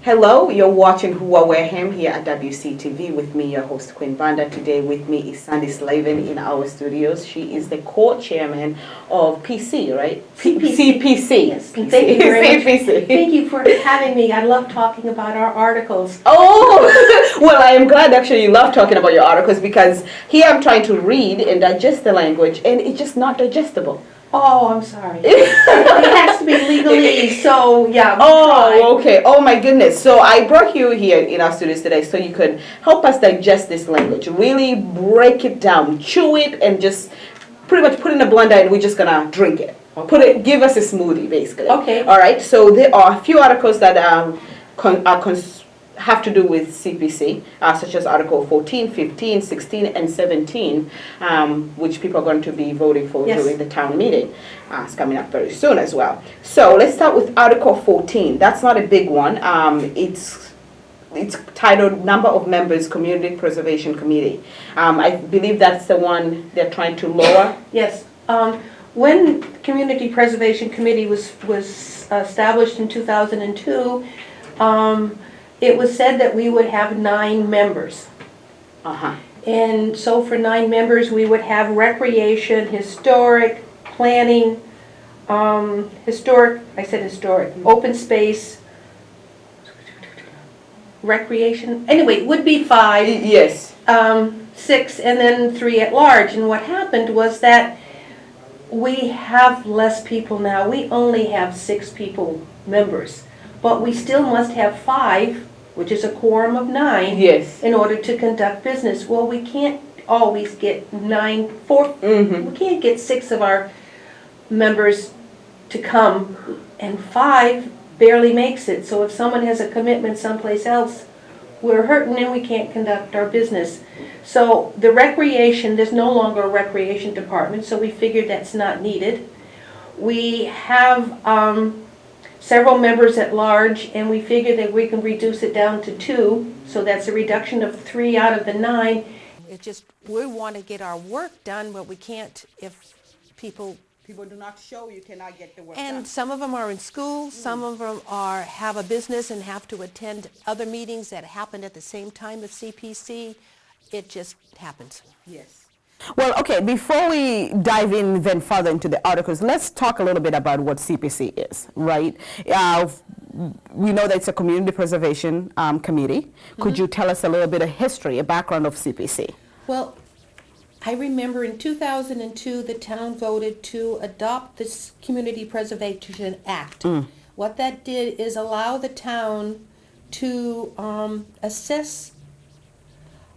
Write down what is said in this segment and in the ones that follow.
Hello, you're watching Wareham here at WCTV with me, your host Queen Vanda. Today with me is Sandy Slavin in our studios. She is the co-chairman of PC, right? CPC. Yes, and thank you very much. CPC. Thank you for having me. I love talking about our articles. Oh, well, I am glad actually you love talking about your articles because here I'm trying to read and digest the language and it's just not digestible. Oh, I'm sorry. It has to be legalese, so yeah. Oh, okay. Oh my goodness. So I brought you here in our studios today so you could help us digest this language, really break it down, chew it, and just pretty much put it in a blender and we're just gonna drink it. Okay. Give us a smoothie basically. Okay. All right. So there are a few articles that have to do with CPC, such as Article 14, 15, 16, and 17, which people are going to be voting for during the town meeting. It's coming up very soon as well. So let's start with Article 14. That's not a big one. It's titled Number of Members Community Preservation Committee. I believe that's the one they're trying to lower. Yes. When Community Preservation Committee was established in 2002, it was said that we would have 9 members. And so for 9 members, we would have recreation, historic, planning, open space, recreation. Anyway, it would be 5. Yes. 6, and then 3 at large. And what happened was that we have less people now. We only have 6 people members. But we still must have 5, which is a quorum of 9, yes, in order to conduct business. Well, we can't always get 9, 4, we can't get 6 of our members to come, and 5 barely makes it. So if someone has a commitment someplace else, we're hurting and we can't conduct our business. So the recreation, there's no longer a recreation department, so we figured that's not needed. We have several members at large, and we figure that we can reduce it down to 2, so that's a reduction of 3 out of the 9. It's just, we want to get our work done, but we can't if people do not show, you cannot get the work done. And some of them are in school, some of them have a business and have to attend other meetings that happen at the same time as CPC. It just happens. Yes. Well, okay, before we dive in then further into the articles, let's talk a little bit about what CPC is, right? We know that it's a community preservation committee. Could you tell us a little bit of history, a background of CPC? Well, I remember in 2002 the town voted to adopt this Community Preservation Act. What that did is allow the town to assess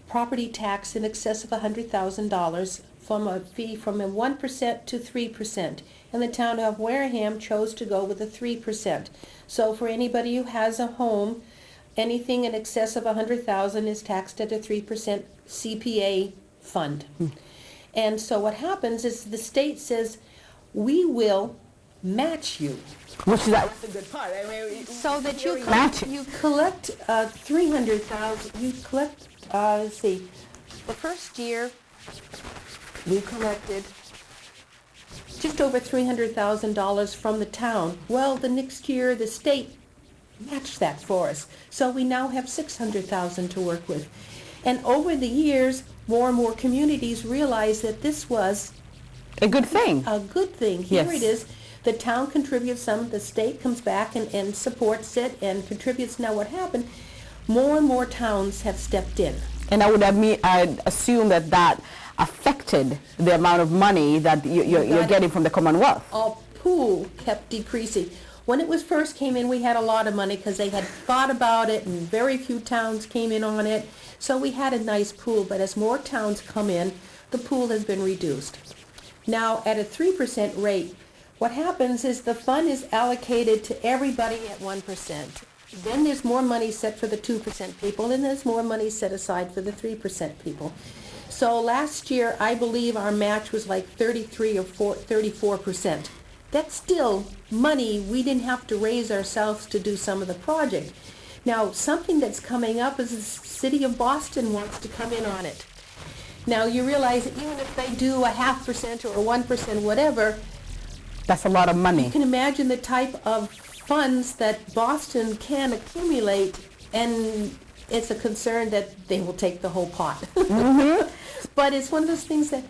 property tax in excess of $100,000 from a fee from a 1% to 3%. And the town of Wareham chose to go with a 3%. So for anybody who has a home, anything in excess of $100,000 is taxed at a 3% CPA fund. And so what happens is the state says, we will match you. Which is that's a good part. I mean, so that you collect 300,000. You collect. Let's see. The first year we collected just over $300,000 from the town. Well, the next year the state matched that for us. So we now have $600,000 to work with. And over the years, more and more communities realized that this was a good thing. A good thing. Here it is. The town contributes some, the state comes back and supports it and contributes. Now what happened, more and more towns have stepped in. And I'd assume that affected the amount of money that you're getting from the Commonwealth. Our pool kept decreasing. When it was first came in, we had a lot of money because they had thought about it and very few towns came in on it. So we had a nice pool, but as more towns come in, the pool has been reduced. Now at a 3% rate, what happens is the fund is allocated to everybody at 1%. Then there's more money set for the 2% people, and there's more money set aside for the 3% people. So last year, I believe our match was like 33 or 34%. That's still money we didn't have to raise ourselves to do some of the project. Now, something that's coming up is the city of Boston wants to come in on it. Now, you realize that even if they do a 0.5% or a 1%, whatever, that's a lot of money. You can imagine the type of funds that Boston can accumulate, and it's a concern that they will take the whole pot. But it's one of those things that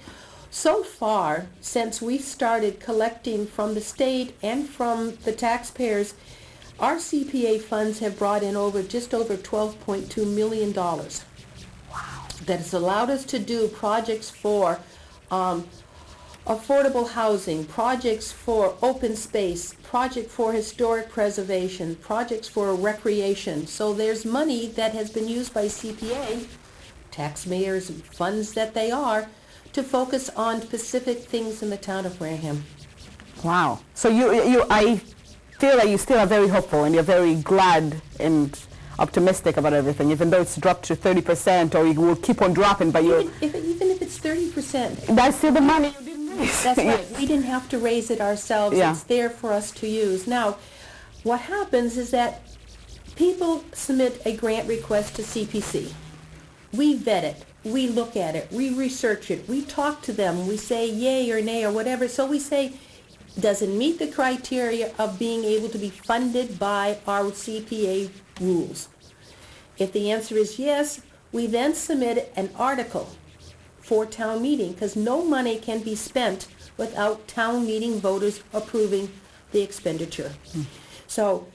so far, since we started collecting from the state and from the taxpayers, our CPA funds have brought in just over $12.2 million. Wow. That has allowed us to do projects for affordable housing, projects for open space, project for historic preservation, projects for recreation. So there's money that has been used by CPA, taxpayers, funds that they are, to focus on specific things in the town of Wareham. Wow. So I feel that you still are very hopeful and you're very glad and optimistic about everything, even though it's dropped to 30%, or it will keep on dropping, but even if it's 30%. That's still the money you didn't raise. That's right. We didn't have to raise it ourselves. Yeah. It's there for us to use. Now, what happens is that people submit a grant request to CPC. We vet it. We look at it. We research it. We talk to them. We say yay or nay or whatever. So we say, does it meet the criteria of being able to be funded by our CPA rules? If the answer is yes, we then submit an article for town meeting, because no money can be spent without town meeting voters approving the expenditure. So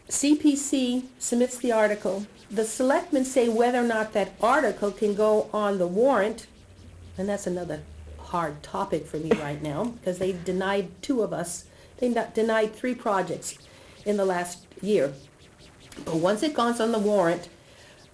CPC submits the article. The selectmen say whether or not that article can go on the warrant, and that's another hard topic for me right now, because they denied two of us. They denied 3 projects in the last year. But once it goes on the warrant,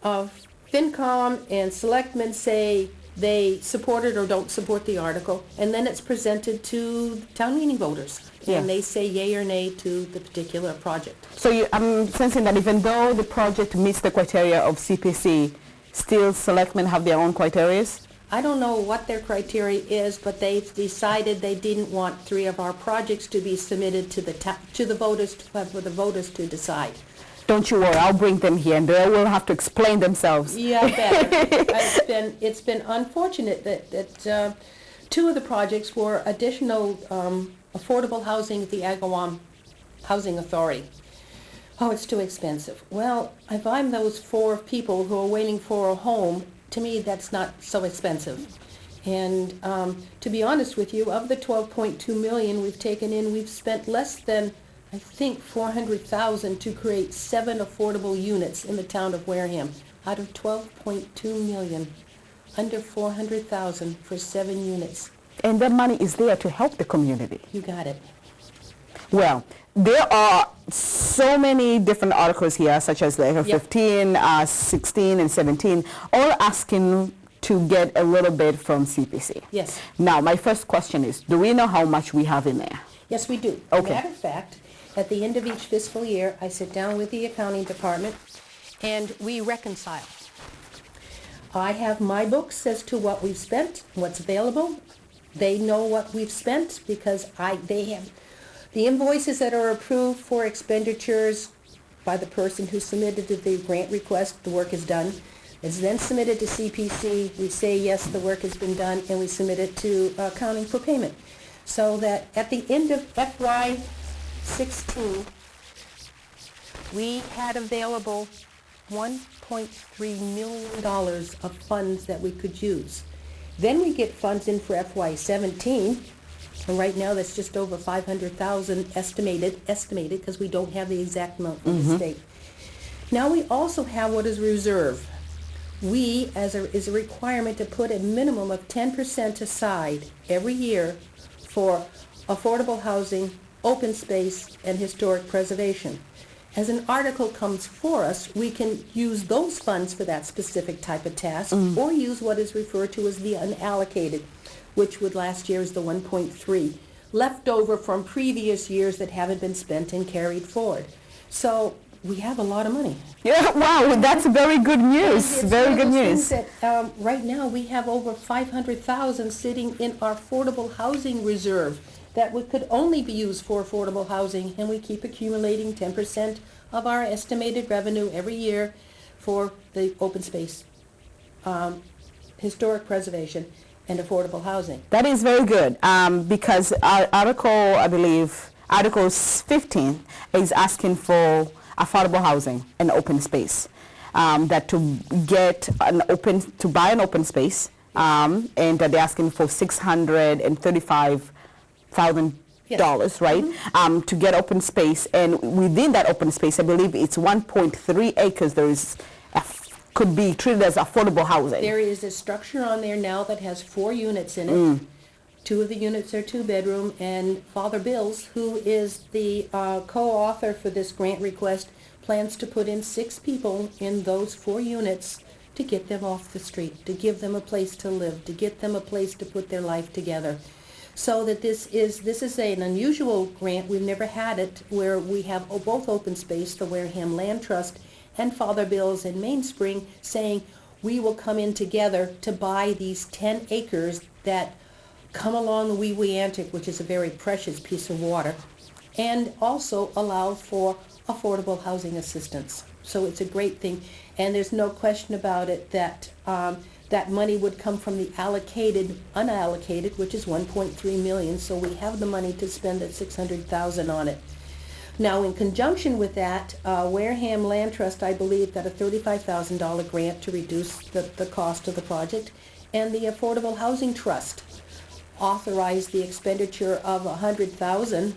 FinCom and selectmen say they support it or don't support the article, and then it's presented to town meeting voters, and they say yay or nay to the particular project. So I'm sensing that even though the project meets the criteria of CPC, still selectmen have their own criteria? I don't know what their criteria is, but they've decided they didn't want 3 of our projects to be submitted to the voters, for the voters to decide. Don't you worry, I'll bring them here and they will have to explain themselves. Yeah, better. It's been unfortunate that 2 of the projects were additional affordable housing at the Agawam Housing Authority. Oh, it's too expensive. Well, if I'm those 4 people who are waiting for a home, to me that's not so expensive. And to be honest with you, of the $12.2 million we've taken in, we've spent less than, I think, $400,000 to create 7 affordable units in the town of Wareham. Out of $12.2 million, under $400,000 for 7 units. And that money is there to help the community. You got it. Well, there are so many different articles here, such as the 15, 16, and 17, all asking to get a little bit from CPC. Yes. Now, my first question is, do we know how much we have in there? Yes, we do. Okay. Matter of fact, at the end of each fiscal year, I sit down with the accounting department and we reconcile. I have my books as to what we've spent, what's available. They know what we've spent because they have the invoices that are approved for expenditures by the person who submitted the grant request. The work is done. It's then submitted to CPC. We say, yes, the work has been done, and we submit it to accounting for payment. So that at the end of FY16, we had available $1.3 million of funds that we could use. Then we get funds in for FY17, and right now that's just over $500,000 estimated because we don't have the exact amount from the state. Now we also have what is reserve. We, is a requirement to put a minimum of 10% aside every year for affordable housing, open space, and historic preservation. As an article comes for us, we can use those funds for that specific type of task, or use what is referred to as the unallocated, which would last year is the 1.3, left over from previous years that haven't been spent and carried forward. So we have a lot of money. Yeah, wow, that's very good news. Very good news. That, right now we have over $500,000 sitting in our affordable housing reserve that could only be used for affordable housing, and we keep accumulating 10% of our estimated revenue every year for the open space, historic preservation, and affordable housing. That is very good, because our article, I believe, Article 15 is asking for affordable housing and open space. That to buy an open space, and they're asking for $635,000, right? To get open space, and within that open space, I believe it's 1.3 acres. There is could be treated as affordable housing. There is a structure on there now that has 4 units in it. 2 of the units are 2-bedroom, and Father Bills, who is the co-author for this grant request, plans to put in 6 people in those 4 units to get them off the street, to give them a place to live, to get them a place to put their life together. So that this is an unusual grant. We've never had it where we have both open space, the Wareham Land Trust, and Father Bills and Mainspring saying we will come in together to buy these 10 acres that come along the Weeantic, which is a very precious piece of water, and also allow for affordable housing assistance. So it's a great thing, and there's no question about it that that money would come from the unallocated, which is 1.3 million. So we have the money to spend at 600,000 on it. Now, in conjunction with that, Wareham Land Trust, I believe, got a $35,000 grant to reduce the cost of the project, and the Affordable Housing Trust authorized the expenditure of $100,000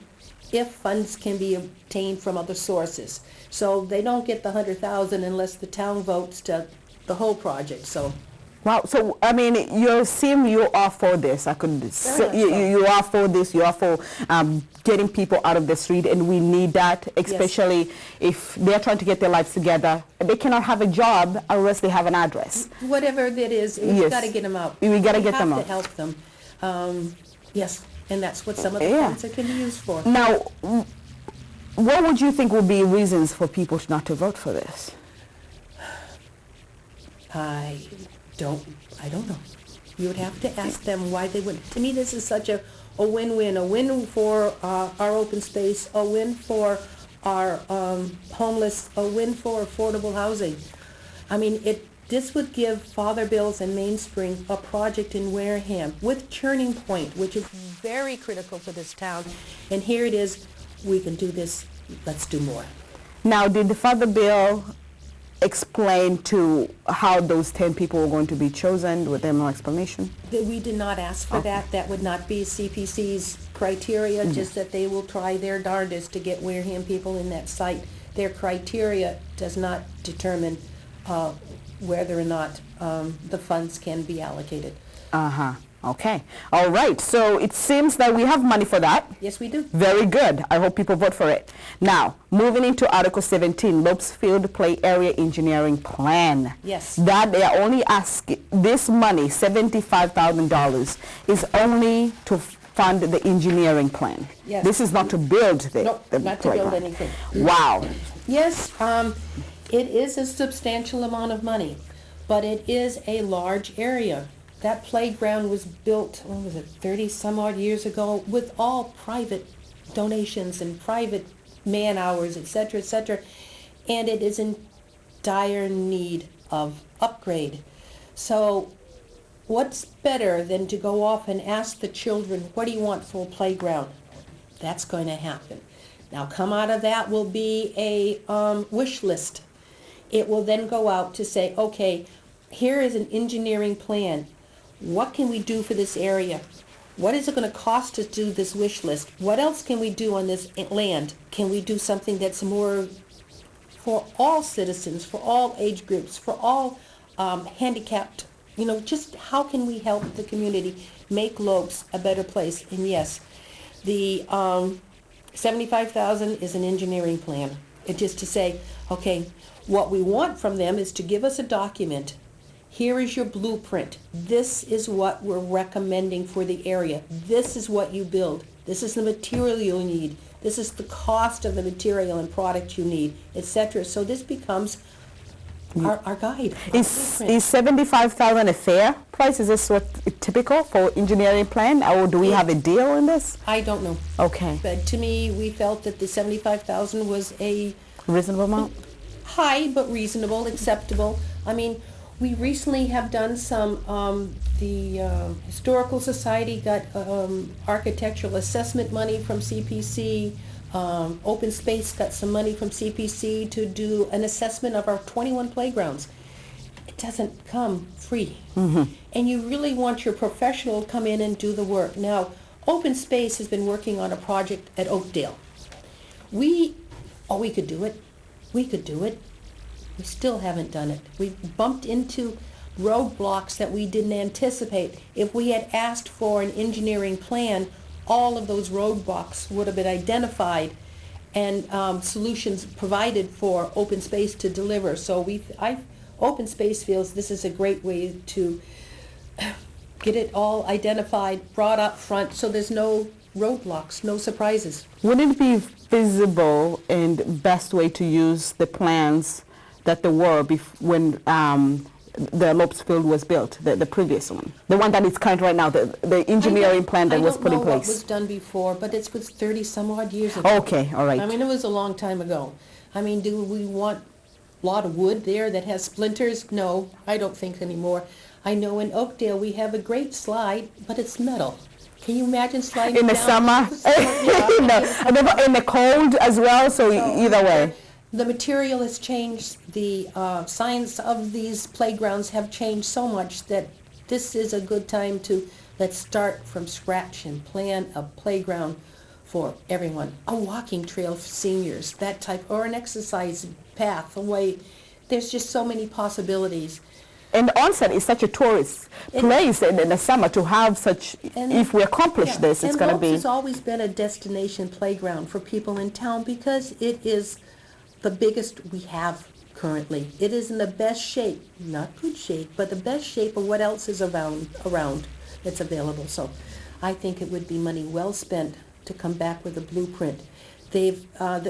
if funds can be obtained from other sources. So they don't get the $100,000 unless the town votes to the whole project. So. Wow. So I mean, you are for this. I could say you are for this. You are for getting people out of the street, and we need that, especially if they're trying to get their lives together. They cannot have a job unless they have an address. Whatever it is, we've got to get them out. We got to get them out. We have to help them. Yes, and that's what some of the funds can be used for. Now, what would you think would be reasons for people not to vote for this? I don't know. You would have to ask them why they would. To me, this is such a win-win. A win for our open space, a win for our homeless, a win for affordable housing. I mean, this would give Father Bills and Mainspring a project in Wareham with Turning Point, which is very critical for this town. And here it is. We can do this. Let's do more. Now, did the Father Bill explain to how those 10 people were going to be chosen? With them no explanation? We did not ask for that. That would not be CPC's criteria, just that they will try their darndest to get Wareham people in that site. Their criteria does not determine whether or not the funds can be allocated. Okay. All right. So it seems that we have money for that. Yes, we do. Very good. I hope people vote for it. Now, moving into Article 17, Lopes Field Play Area Engineering Plan. Yes. That they are only asking, this money, $75,000, is only to fund the engineering plan. Yes. This is not to build the Nope, not to build anything. Wow. Yes, it is a substantial amount of money, but it is a large area. That playground was built, 30 some odd years ago, with all private donations and private man hours, etc., and it is in dire need of upgrade. So what's better than to go off and ask the children, what do you want for a playground? That's going to happen. Now, come out of that will be a wish list. It will then go out to say, okay, here is an engineering plan. What can we do for this area? What is it going to cost to do this wish list? What else can we do on this land? Can we do something that's more for all citizens, for all age groups, for all handicapped? You know, just how can we help the community make Lopes a better place? And yes, the $75,000 is an engineering plan. It's just to say, okay, what we want from them is to give us a document. Here is your blueprint. This is what we're recommending for the area. This is what you build. This is the material you need. This is the cost of the material and product you need, etc. So this becomes our guide. Is $75,000 a fair price? Is this what typical for engineering plan, or do we have a deal in this? I don't know. Okay. But to me, we felt that the $75,000 was a reasonable amount. High, but reasonable, acceptable. I mean, We recently have done some, the Historical Society got architectural assessment money from CPC. Open Space got some money from CPC to do an assessment of our 21 playgrounds. It doesn't come free. And you really want your professional to come in and do the work. Now, Open Space has been working on a project at Oakdale. We could do it. We could do it. We still haven't done it. We bumped into roadblocks that we didn't anticipate. If we had asked for an engineering plan, all of those roadblocks would have been identified and solutions provided for Open Space to deliver. So Open Space feels this is a great way to get it all identified, brought up front, so there's no roadblocks, no surprises. Would it be feasible and best way to use the plans that there were when the Lopes Field was built, the previous one, the one that is current right now, the engineering plan that was put in place? I don't know what was done before, but it was 30 some odd years ago. Okay, all right. I mean, it was a long time ago. I mean, do we want a lot of wood there that has splinters? No, I don't think anymore. I know in Oakdale we have a great slide, but it's metal. Can you imagine sliding in the down? summer? No, in the cold as well, so either way. The material has changed, the science of these playgrounds have changed so much that this is a good time to let's start from scratch and plan a playground for everyone. A walking trail for seniors, that type, or an exercise path away. There's just so many possibilities. And Onset is such a tourist place in the summer to have such, if we accomplish this, it's going to be... And Lopes has always been a destination playground for people in town because it is the biggest we have currently. It is in the best shape, not good shape, but the best shape of what else is around that's available. So I think it would be money well spent to come back with a blueprint. The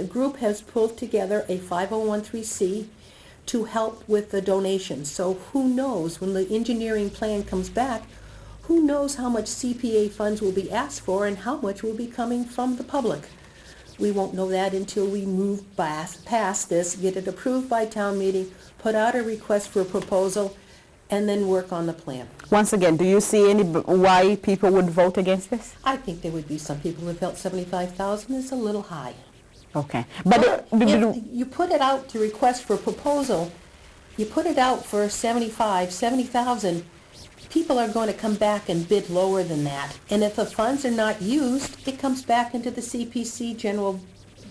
group has pulled together a 501(c) to help with the donations. So who knows, when the engineering plan comes back, who knows how much CPA funds will be asked for and how much will be coming from the public. We won't know that until we move past this, get it approved by town meeting, put out a request for a proposal, and then work on the plan. Once again, do you see why people would vote against this? I think there would be some people who felt $75,000 is a little high. Okay. But if you put it out to request for a proposal, you put it out for $70,000, people are going to come back and bid lower than that. And if the funds are not used, it comes back into the CPC general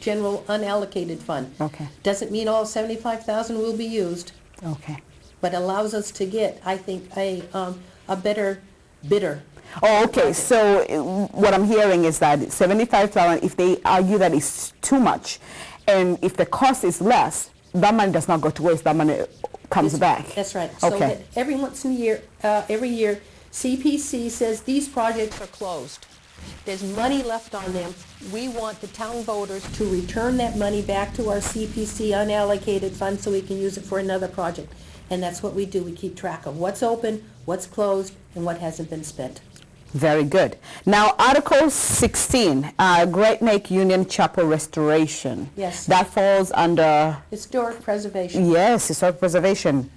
unallocated fund. Okay. Doesn't mean all $75,000 will be used. Okay. But allows us to get, I think, a better bidder. Oh, okay. So what I'm hearing is that $75,000, if they argue that it's too much, and if the cost is less, that money does not go to waste. That money comes back. That's right. Okay. So that every year, CPC says these projects are closed. There's money left on them. We want the town voters to return that money back to our CPC unallocated fund so we can use it for another project. And that's what we do. We keep track of what's open, what's closed, and what hasn't been spent. Very good. Now, Article 16, Great Neck Union Chapel Restoration. Yes. That falls under... Historic preservation. Yes, historic preservation.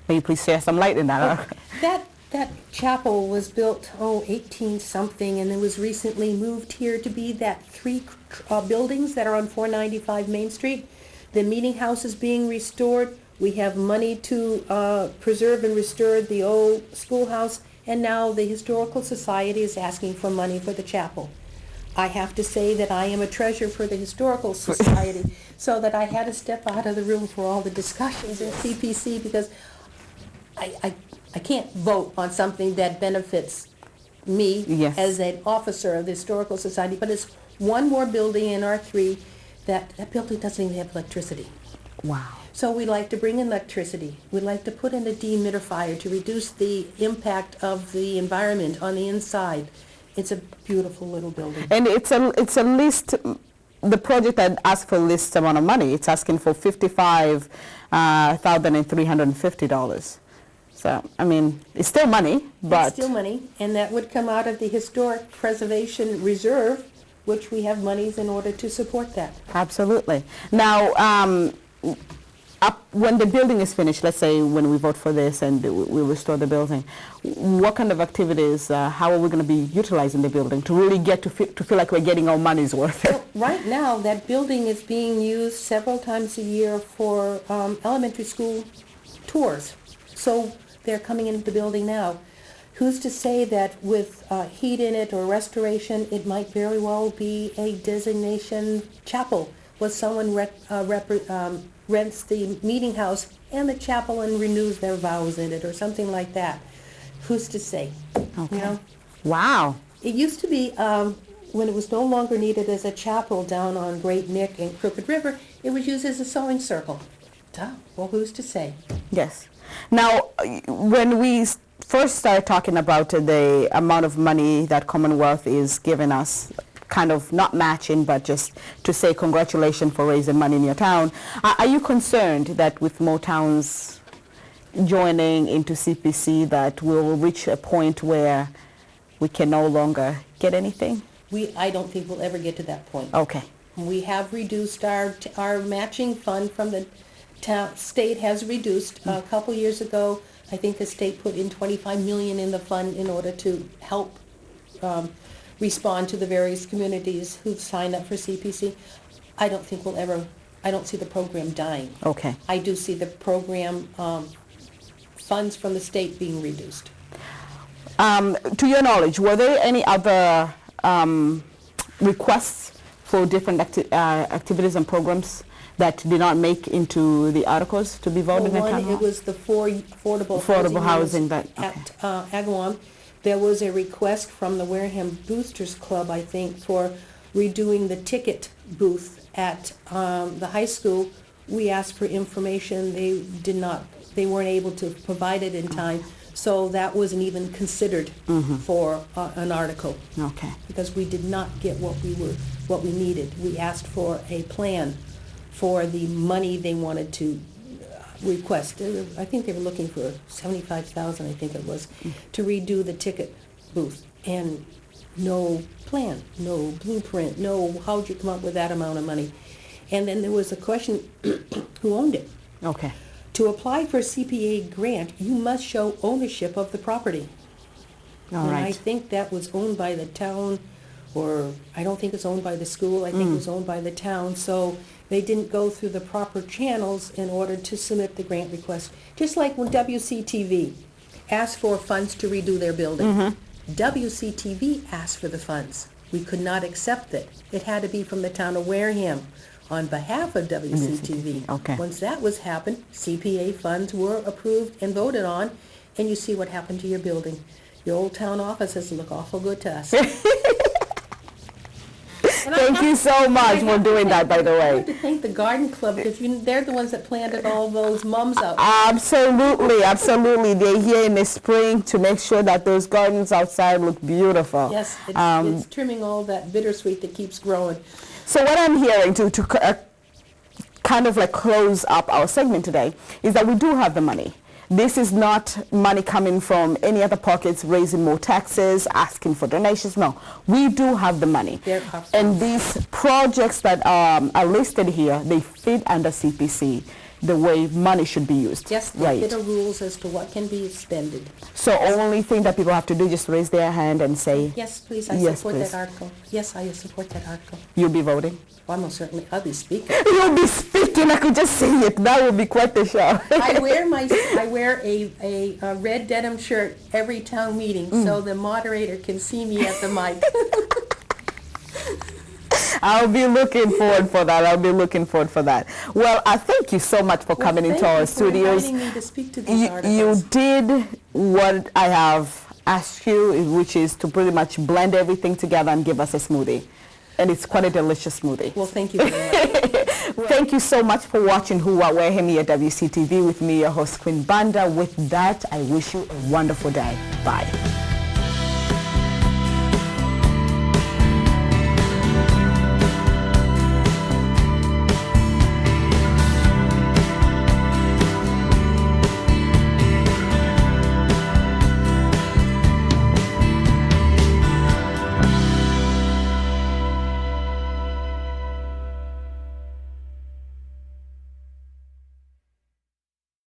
May you please share some light in that? That chapel was built, 18-something, and it was recently moved here to be that 3 buildings that are on 495 Main Street. The meeting house is being restored. We have money to preserve and restore the old schoolhouse. And now the Historical Society is asking for money for the chapel. I have to say that I am a treasurer for the Historical Society, so that I had to step out of the room for all the discussions in CPC because I can't vote on something that benefits me as an officer of the Historical Society, but it's one more building in R3 that building doesn't even have electricity. Wow. So we like to bring in electricity. We like to put in a dehumidifier to reduce the impact of the environment on the inside. It's a beautiful little building. And it's a list, the project that asked for least amount of money, it's asking for $55,350. So, I mean, it's still money, but... It's still money, and that would come out of the Historic Preservation Reserve, which we have monies in order to support that. Absolutely. Now, when the building is finished, let's say when we vote for this and we restore the building, what kind of activities, how are we going to be utilizing the building to really get to feel like we're getting our money's worth? Well, right now, that building is being used several times a year for elementary school tours. So they're coming into the building now. Who's to say that with heat in it or restoration, it might very well be a designation chapel where someone rents the meeting house and the chapel and renews their vows in it or something like that. Who's to say? Okay. You know? Wow. It used to be, when it was no longer needed as a chapel down on Great Neck and Crooked River, it was used as a sewing circle. Duh. Well, who's to say? Yes. Now, when we first started talking about the amount of money that Commonwealth is giving us, kind of not matching, but just to say congratulations for raising money in your town, are you concerned that with more towns joining into CPC that we'll reach a point where we can no longer get anything? I don't think we'll ever get to that point. Okay. We have reduced our matching fund from the state has reduced a couple years ago. I think the state put in $25 million in the fund in order to help respond to the various communities who've signed up for CPC. I don't think I don't see the program dying. Okay. I do see the program funds from the state being reduced. To your knowledge, were there any other requests for different activities and programs that did not make into the articles to be voted in? One, it was the affordable housing that, okay. At Agawam. There was a request from the Wareham Boosters Club, I think, for redoing the ticket booth at the high school. We asked for information. They weren't able to provide it in time. So that wasn't even considered for an article. Okay. Because we did not get what we needed. We asked for a plan for the money they wanted to request. I think they were looking for $75,000, I think it was, to redo the ticket booth. And no plan, no blueprint, no how'd you come up with that amount of money. And then there was a question, who owned it? Okay. To apply for a CPA grant, you must show ownership of the property. All right. And I think that was owned by the town, or I don't think it's owned by the school. I think it was owned by the town. So they didn't go through the proper channels in order to submit the grant request. Just like when WCTV asked for funds to redo their building. WCTV asked for the funds. We could not accept it. It had to be from the town of Wareham on behalf of WCTV. Okay. Once that was happened, CPA funds were approved and voted on, and you see what happened to your building. Your old town offices look awful good to us. Thank you so much for doing that, by the way. I have to thank the garden club, because they're the ones that planted all those mums out. Absolutely, absolutely. They're here in the spring to make sure that those gardens outside look beautiful. Yes, it's trimming all that bittersweet that keeps growing. So what I'm hearing to kind of like close up our segment today is that we do have the money. This is not money coming from any other pockets, raising more taxes, asking for donations. No, we do have the money. And these projects that are listed here, they fit under CPC, the way money should be used. Yes, there are rules as to what can be expended. So only thing that people have to do is just raise their hand and say, yes, please, I support that article. Yes, I support that article. You'll be voting? Well, most certainly, I'll be speaking. You'll be speaking, I could just see it. That would be quite the show. I wear a red denim shirt every town meeting so the moderator can see me at the mic. I'll be looking forward for that. Well, I thank you so much for coming into our studios. Thank you for inviting me to speak to these articles. You did what I have asked you, which is to pretty much blend everything together and give us a smoothie. And it's quite a delicious smoothie. Well, thank you very much. Thank you so much for watching Who Are Wareham here at WCTV with me, your host, Queen Banda. With that, I wish you a wonderful day. Bye.